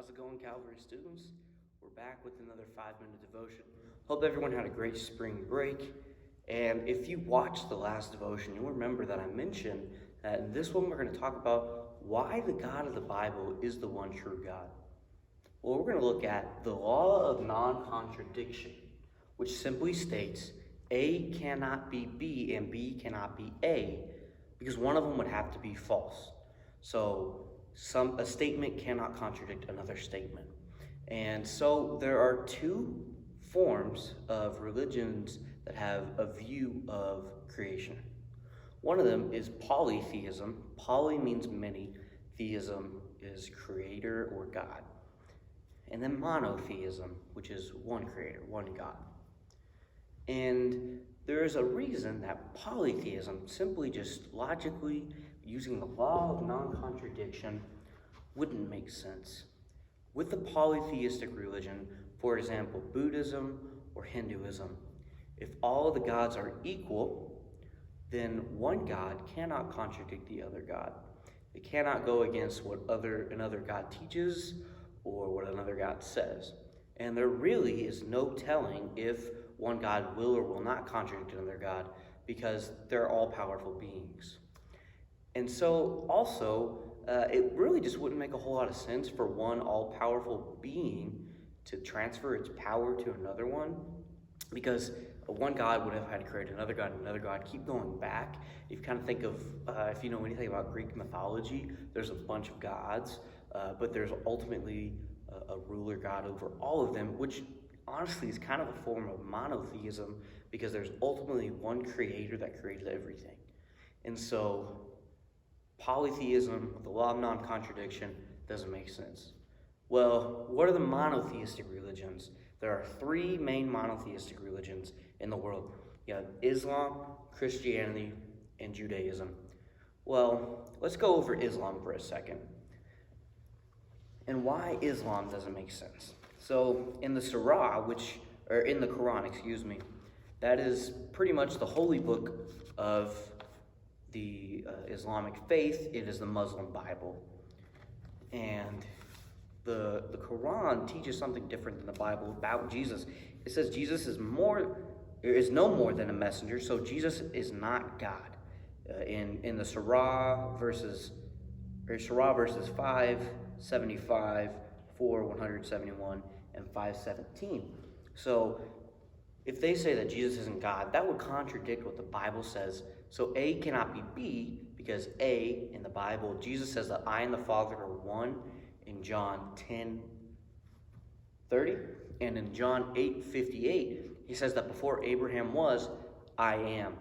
How's it going, Calvary students? We're back with another 5-minute devotion. Hope everyone had a great spring break. And if you watched the last devotion, you'll remember that I mentioned that in this one we're going to talk about why the God of the Bible is the one true God. Well, we're going to look at the law of non-contradiction, which simply states A cannot be B and B cannot be A, because one of them would have to be false. So a statement cannot contradict another statement. And so there are two forms of religions that have a view of creation. One of them is polytheism. Poly means many. Theism is creator or God. And then monotheism, which is one creator, one God. And there is a reason that polytheism, simply just logically using the law of non-contradiction, wouldn't make sense. With the polytheistic religion, for example, Buddhism or Hinduism, if all of the gods are equal, then one God cannot contradict the other God. It cannot go against what another God teaches or what another God says. And there really is no telling if one God will or will not contradict another God, because they're all powerful beings. And so also, it really just wouldn't make a whole lot of sense for one all-powerful being to transfer its power to another one, because one God would have had to create another God, keep going back. If you kind of think of, if you know anything about Greek mythology, there's a bunch of gods, but there's ultimately a ruler God over all of them, which honestly is kind of a form of monotheism, because there's ultimately one creator that created everything. And so polytheism, the law of non-contradiction, doesn't make sense. Well, what are the monotheistic religions? There are three main monotheistic religions in the world. You have Islam, Christianity, and Judaism. Well, let's go over Islam for a second. And why Islam doesn't make sense. So in the in the Quran, that is pretty much the holy book of the Islamic faith. It is the Muslim Bible. And the Quran teaches something different than the Bible about Jesus. It says Jesus is no more than a messenger, so Jesus is not God. In the Surah verses 575, 171, and 517. So if they say that Jesus isn't God, that would contradict what the Bible says. So A cannot be B, because A, in the Bible, Jesus says that I and the Father are one in John 10:30. And in John 8:58, he says that before Abraham was, I am.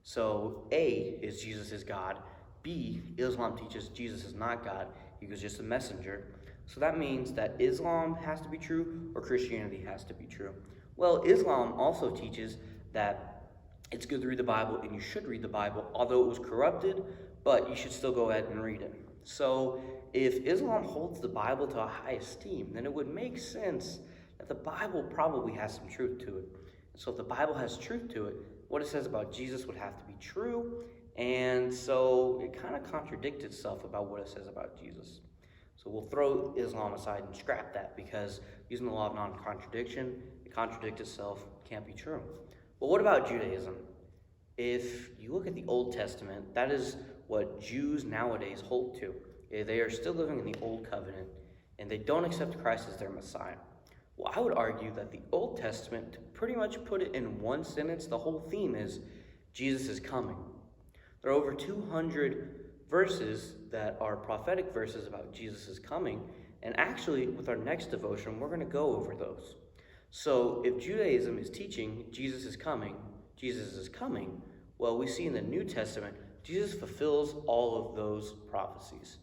So A is Jesus is God. B, Islam teaches Jesus is not God. He was just a messenger. So that means that Islam has to be true or Christianity has to be true. Well, Islam also teaches that it's good to read the Bible, and you should read the Bible, although it was corrupted, but you should still go ahead and read it. So if Islam holds the Bible to a high esteem, then it would make sense that the Bible probably has some truth to it. So if the Bible has truth to it, what it says about Jesus would have to be true, and so it kind of contradicts itself about what it says about Jesus. So we'll throw Islam aside and scrap that, because using the law of non-contradiction, it contradicts itself, can't be true. But what about Judaism? If you look at the Old Testament, that is what Jews nowadays hold to. They are still living in the Old Covenant, and they don't accept Christ as their Messiah. Well, I would argue that the Old Testament, to pretty much put it in one sentence, the whole theme is Jesus is coming. There are over 200 verses that are prophetic verses about Jesus is coming, and actually, with our next devotion, we're going to go over those. So if Judaism is teaching Jesus is coming, well, we see in the New Testament, Jesus fulfills all of those prophecies.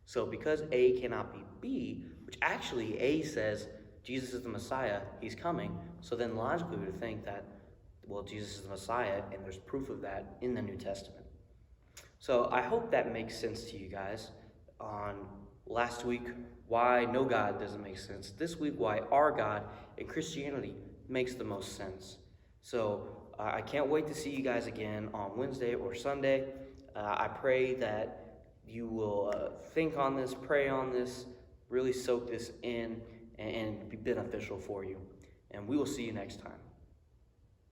So because A cannot be B, which actually A says Jesus is the Messiah, he's coming, so then logically we would think that, well, Jesus is the Messiah, and there's proof of that in the New Testament. So I hope that makes sense to you guys. On last week, why no God doesn't make sense. This week, why our God and Christianity makes the most sense. So I can't wait to see you guys again on Wednesday or Sunday. I pray that you will think on this, pray on this, really soak this in and be beneficial for you. And we will see you next time.